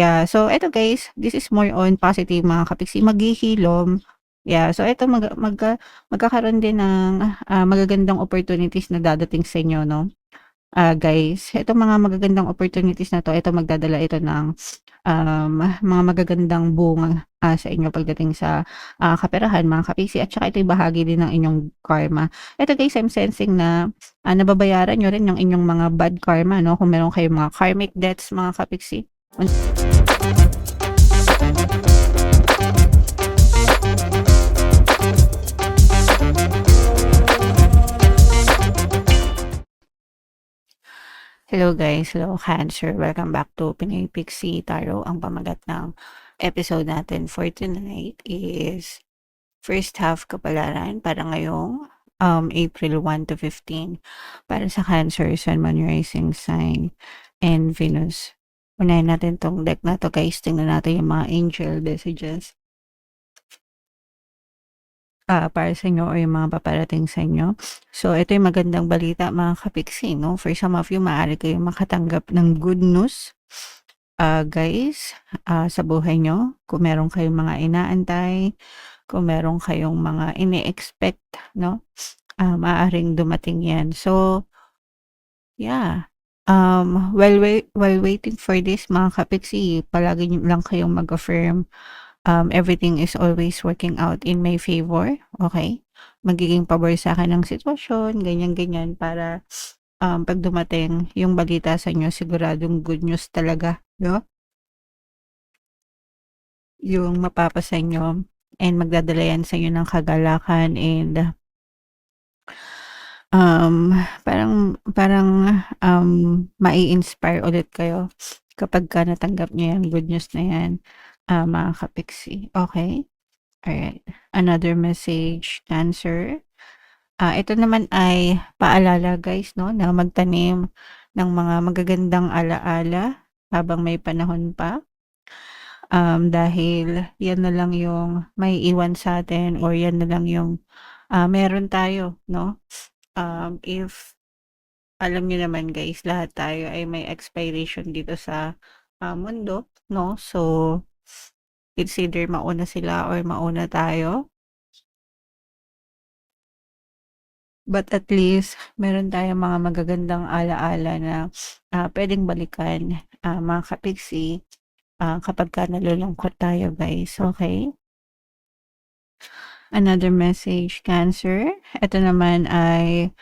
Yeah, so eto guys, this is more on positive mga kapiksi, maghihilom. Yeah, so eto magkakaroon din ng, magagandang opportunities na dadating sa inyo 'no, guys. Etong mga magagandang opportunities na 'to, eto magdadala ito ng, mga magagandang bunga, sa inyo pagdating sa, kaperahan mga kapiksi at saka ito'y bahagi din ng inyong karma. Eto guys, I'm sensing na, nababayaran niyo rin yung inyong mga bad karma 'no, kung meron kayong mga karmic debts mga kapiksi. Hello guys, hello Cancer. Welcome back to Pinoy Pixie Tarot. Ang pamagat ng episode natin for tonight is first half kapalaran para ngayong April 1 to 15 para sa Cancer, Sun, Moon, Rising Sign, and Venus. Unahin natin tong deck na to guys. Tingnan natin yung mga angel messages para sa inyo or yung mga paparating sa inyo. So, ito yung magandang balita mga kapiksi, no? For some of you, maaari kayong makatanggap ng good news, guys, sa buhay nyo. Kung meron kayong mga inaantay, kung meron kayong mga ini-expect, no? Maaaring dumating yan. So, yeah. While waiting for this, mga kapiksi, palagi nyo lang kayong mag-affirm everything is always working out in my favor, okay? Magiging pabor sa akin ang sitwasyon, ganyan-ganyan para 'pag dumating yung balita sa inyo siguradong good news talaga, 'no? Yung mapapasa inyo and magdadala yan sa inyo ng kagalakan and parang parang, mai-inspire ulit kayo kapagka natanggap niyo yang good news na yan, mga kapiksi, okey? Alright, another message, Cancer. Ito naman ay paalala guys 'no, na magtanim ng mga magagandang alaala habang may panahon pa. Dahil 'yan na lang yung maiiwan sa'tin or 'yan na lang yung, meron tayo 'no. If alam niyo naman guys, lahat tayo ay may expiration dito sa, mundo 'no. So, it's either mauna sila or mauna tayo. But at least meron tayong mga magagandang ala-ala na, puwedeng balikan, mga kapiksi, kapagka nalulungkot tayo guys, okay? Another message, Cancer. Ito naman ay,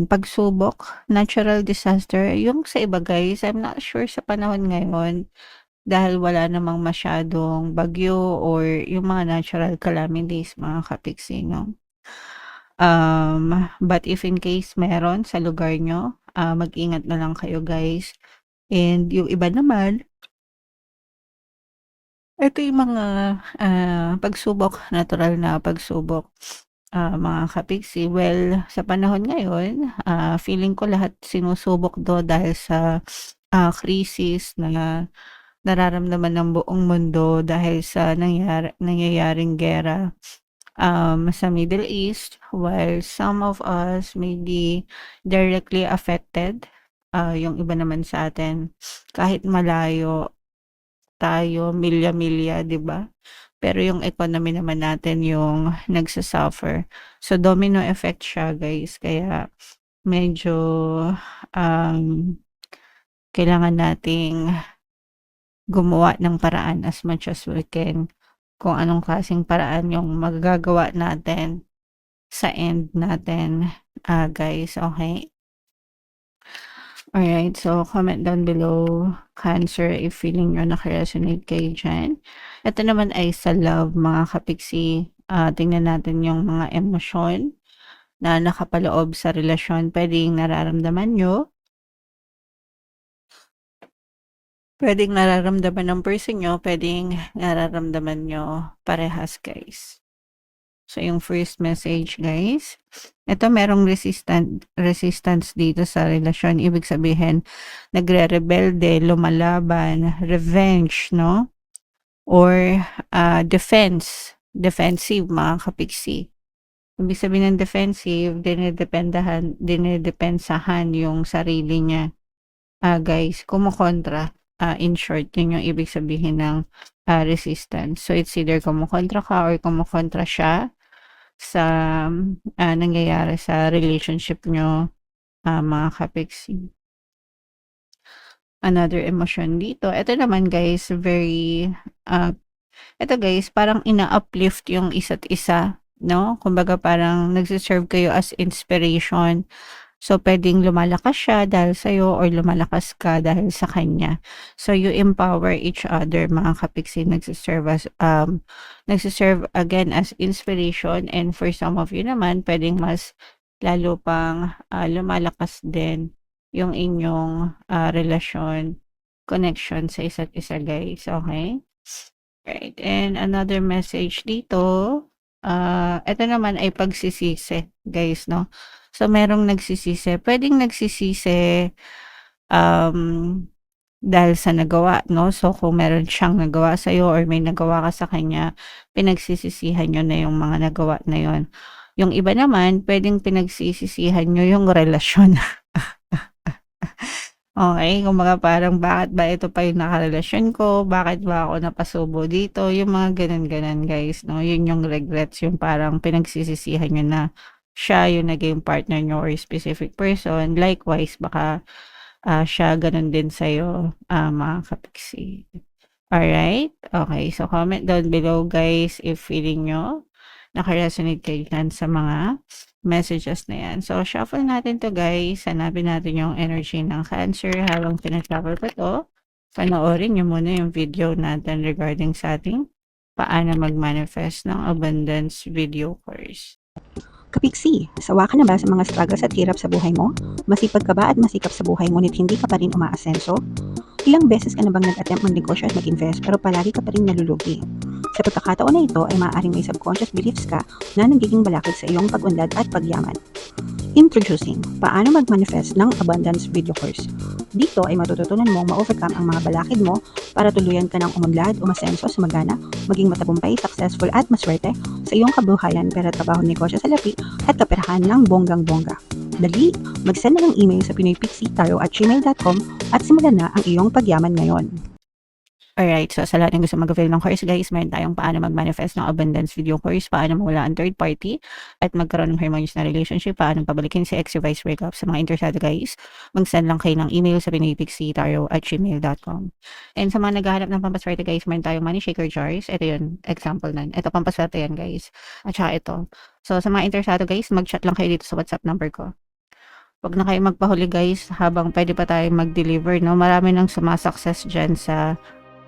pagsubok, natural disaster. Yung sa iba guys, I'm not sure sa panahon ngayon dahil wala namang masyadong bagyo or yung mga natural calamities mga kapiksi 'no. But if in case meron sa lugar niyo, mag-ingat na lang kayo guys. And yung iba naman, ito yung mga, pagsubok, natural na pagsubok, mga kapiksi. Well, sa panahon ngayon, feeling ko lahat sinusubok 'to dahil sa, krisis na nararamdaman ng buong mundo dahil sa nangyayaring giyera, sa Middle East, while some of us may be directly affected, yung iba naman sa atin kahit malayo tayo milya-milya, 'di ba? Pero yung economy naman natin yung nagsa-suffer. So, domino effect siya guys kaya medyo, um, kailangan nating gumawa ng paraan as much as we can kung anong klaseng paraan yung magagawa natin sa end natin, guys, okay? Alright, so comment down below, Cancer, if feeling nyo naka-resonate kayo dyan. Ito naman ay sa love, mga kapiksi. Tingnan natin yung mga emosyon na nakapaloob sa relasyon. Pwedeng nararamdaman nyo. Pwedeng nararamdaman ng person nyo. Pwedeng nararamdaman nyo parehas, guys. So, yung first message, guys. Ito, merong resistance dito sa relasyon. Ibig sabihin, nagre-rebelde, lumalaban, revenge, no? Or defensive, mga kapiksi. Ibig sabihin ng defensive, dinidepensahan yung sarili niya. Guys, kumukontra. in short, yun yung ibig sabihin ng resistance. So, it's either kumukontra ka or kumukontra siya sa nangyayari sa relationship nyo, mga kapiksi. Another emotion dito, ito naman guys, ito guys, parang ina-uplift yung isa't isa, no? Kumbaga parang nagsiserve kayo as inspiration. So, pwedeng lumalakas siya dahil sa'yo or lumalakas ka dahil sa kanya. So, you empower each other, mga kapiksi, nagsiserve again as inspiration, and for some of you naman, pwedeng mas lalo pang lumalakas din yung inyong relasyon, connection sa isa't isa, guys. Okay? Right. And another message dito, ito naman ay pagsisisi, guys, no? So, merong nagsisisi. Pwedeng nagsisisi dahil sa nagawa, no? So, kung meron siyang nagawa sa'yo or may nagawa ka sa kanya, pinagsisisihan nyo na yung mga nagawa na yon. Yung iba naman, pwedeng pinagsisisihan nyo yung relasyon. Okay, kumbaga parang bakit ba ito pa yung nakarelasyon ko, bakit ba ako napasubo dito, yung mga ganun-ganon, guys, no? Yun yung regrets, yung parang pinagsisisihan nyo na siya yung naging partner nyo or specific person. Likewise, baka siya ganun din sa'yo, mga kapiksi. Alright? Okay, so comment down below, guys, if feeling nyo nakaresonate kayo dyan sa mga messages na yan. So, shuffle natin to, guys. Hanapin natin yung energy ng Cancer habang pinag-shuffle ko to. Panoorin nyo muna yung video natin regarding sa ating paano mag-manifest ng abundance video course. Kapiksi, sawa ka na ba sa mga struggles at hirap sa buhay mo? Masipag ka ba at masikap sa buhay ngunit hindi ka pa rin umaasenso? Ilang beses ka na bang nag-attempt mag-negosyo at mag-invest pero palagi ka pa rin nalulugi? Sa pagkakataon na ito ay maaaring may subconscious beliefs ka na nagiging balakid sa iyong pag-unlad at pagyaman. Introducing, paano mag-manifest ng abundance video course. Dito ay matututunan mong ma-overcome ang mga balakid mo para tuluyan ka ng umunlad, umasenso, sumagana, maging matagumpay, successful at maswerte sa iyong kabuhayan, pera, trabaho, negosyo, salapi at kaperahan ng bonggang-bongga. Dali, mag-send na ng email sa pinoypixie@gmail.com at simulan na ang iyong pagyaman ngayon. Alright, so sa lahat ng gusto mag-avail ng course, guys, meron tayong paano mag-manifest ng abundance video course, paano mawala ang third party at magkaroon ng harmonious na relationship, paano pabalikin si ex vice breakup. Sa mga interesado, guys, mag-send lang kayo ng email sa pinoypixie@gmail.com. And sa mga naghahanap ng pampaswerte, guys, meron tayong money shaker jars. Ito yun, example nun. Ito, pampaswerte yan, guys. At saka ito. So sa mga interesado, guys, mag-chat lang kayo dito sa WhatsApp number ko. Huwag na kayo magpahuli, guys, habang pwede pa tayo mag-deliver, no? Marami nang sumasukses dyan sa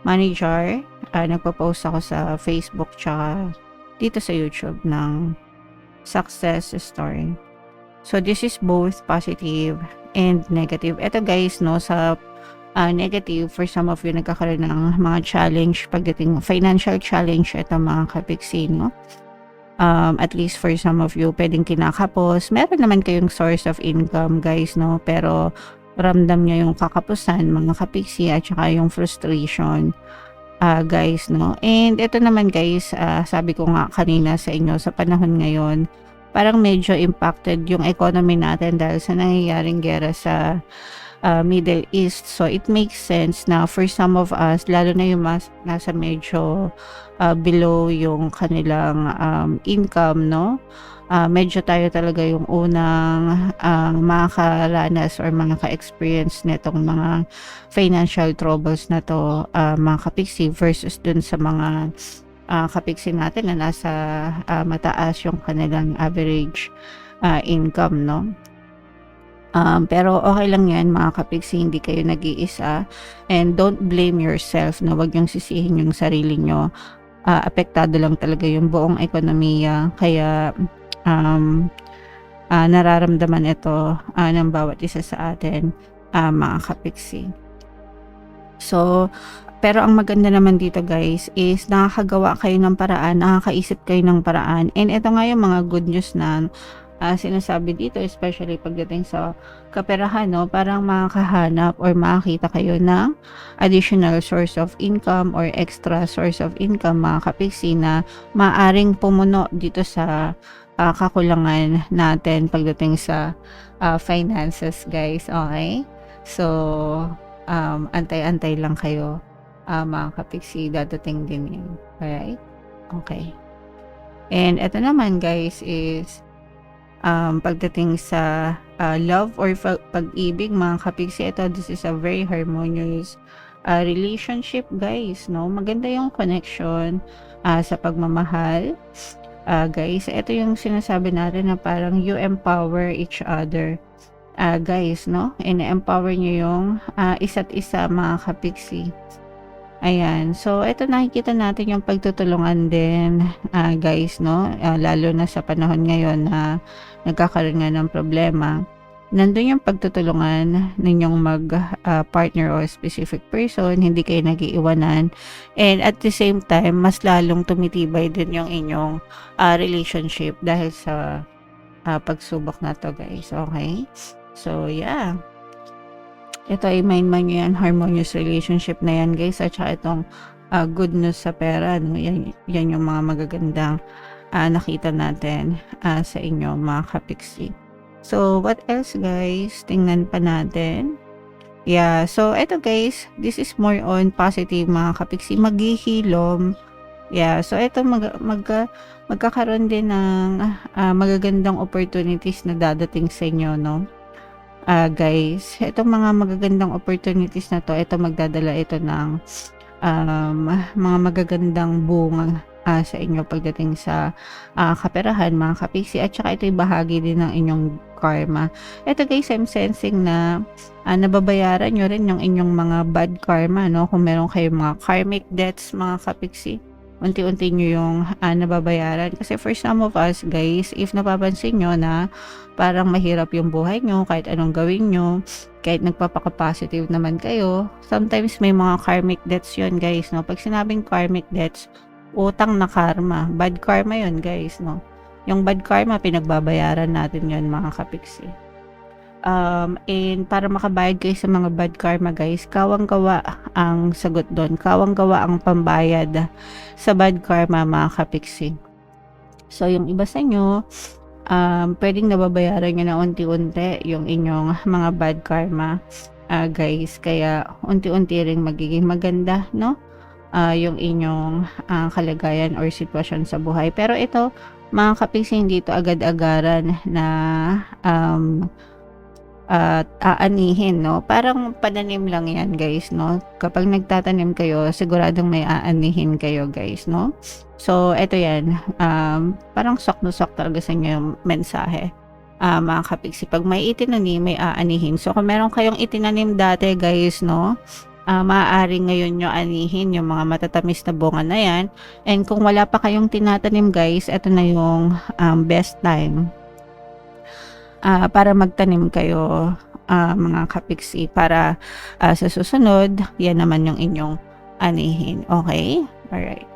money jar. Nagpo-post ako sa Facebook tsaka dito sa YouTube ng success story. So, this is both positive and negative. Ito, guys, no, sa negative, for some of you, nagkakaroon ng mga challenge pagdating, financial challenge, ito mga kapiksi, no? At least for some of you, pwedeng kinakapos. Meron naman kayong source of income, guys, no? Pero ramdam niya yung kakapusan, mga kapiksi, at saka yung frustration, guys, no? And ito naman, guys, sabi ko nga kanina sa inyo, sa panahon ngayon, parang medyo impacted yung economy natin dahil sa nangyayaring gera sa Middle East. So, it makes sense na for some of us, lalo na yung nasa medyo below yung kanilang income, no? Medyo tayo talaga yung unang makakaranas or mga ka-experience nitong mga financial troubles na to, mga kapiksi, versus dun sa mga kapiksi natin na nasa mataas yung kanilang average income, no? Pero okay lang yan, mga kapiksi, hindi kayo nag-iisa, and don't blame yourself, no? Wag yung sisihin yung sarili nyo. Apektado lang talaga yung buong ekonomiya, kaya nararamdaman ito ng bawat isa sa atin, mga kapiksi. So, pero ang maganda naman dito, guys, is nakakagawa kayo ng paraan, nakakaisip kayo ng paraan, and ito nga yung mga good news na sinasabi dito, especially pagdating sa kaperahan, no? Parang makakahanap or makakita kayo ng additional source of income or extra source of income, mga kapiksi, na maaring pumuno dito sa kakulangan natin pagdating sa finances, guys. Okay? So, antay-antay lang kayo, mga kapiksi, dadating din yan. Alright? Okay. And eto naman guys is pagdating sa love or pag-ibig, mga kapiksi, this is a very harmonious relationship guys, no? Maganda yung connection sa pagmamahal. Guys, ito yung sinasabi natin na parang you empower each other. Guys, no? Ina-empower nyo yung isa't isa, mga kapiksi. Ayan. So, ito nakikita natin yung pagtutulungan din, guys, no? Lalo na sa panahon ngayon na nagkakaroon nga ng problema. Nandun yung pagtutulungan ninyong partner o specific person, hindi kayo nag-iiwanan. And at the same time, mas lalong tumitibay din yung inyong relationship dahil sa pagsubok na to, guys. Okay? So, yeah. Ito ay main nyo yan, harmonious relationship na yan, guys. At saka itong good news sa pera, no? Yan yung mga magagandang nakita natin sa inyo, mga kapiksi. So, what else, guys? Tingnan pa natin. Yeah, so ito, guys, this is more on positive, mga kapiksi. Maghihilom. Yeah, so ito magkakaroon din ng magagandang opportunities na dadating sa inyo, no? Guys, itong mga magagandang opportunities na to, ito magdadala ito ng mga magagandang bunga sa inyo pagdating sa kaperahan, mga kapiksi, at saka ito'y bahagi din ng inyong karma. Ito guys, I'm sensing na nababayaran nyo rin yung inyong mga bad karma, no? Kung meron kayong mga karmic debts, mga kapiksi, unti-unti nyo yung nababayaran. Kasi for some of us, guys, if napapansin nyo na parang mahirap yung buhay nyo, kahit anong gawin nyo, kahit nagpapaka-positive naman kayo, sometimes may mga karmic debts yun, guys, no? Pag sinabing karmic debts, utang na karma. Bad karma yun, guys, no? Yung bad karma, pinagbabayaran natin yun, mga kapiksi. And para makabayad kayo sa mga bad karma, guys, kawang-gawa ang sagot doon. Kawang-gawa ang pambayad sa bad karma, mga kapiksi. So, yung iba sa inyo, pwedeng nababayaran nyo na unti-unti yung inyong mga bad karma, guys. Kaya, unti-unti rin magiging maganda, no? Yung inyong kalagayan or sitwasyon sa buhay. Pero ito, mga kapiksi, hindi ito agad-agaran na aanihin, no? Parang pananim lang yan, guys, no? Kapag nagtatanim kayo, siguradong may aanihin kayo, guys, no? So, eto yan. Parang sok na sok talaga sa inyo yung mensahe, mga kapiksi. Pag may itinanim, may aanihin. So, kung meron kayong itinanim dati, guys, no? Maaari ngayon nyo anihin yung mga matatamis na bunga na yan. And kung wala pa kayong tinatanim, guys, eto na yung best time para magtanim kayo, mga kapiksi, para sa susunod, yan naman yung inyong anihin. Okay? Alright.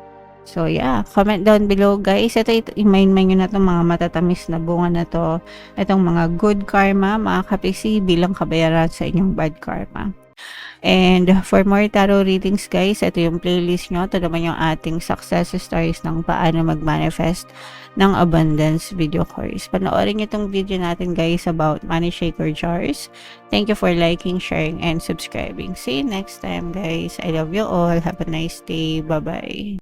So, yeah. Comment down below, guys. Ito, i-mind nyo na itong mga matatamis na bunga na to. Itong mga good karma, mga kapiksi, bilang kabayaran sa inyong bad karma. And for more tarot readings, guys, ito yung playlist nyo. Ito naman yung ating success stories ng paano mag-manifest ng abundance video course. Panoorin nyo itong video natin, guys, about money shaker jars. Thank you for liking, sharing, and subscribing. See you next time, guys. I love you all. Have a nice day. Bye-bye.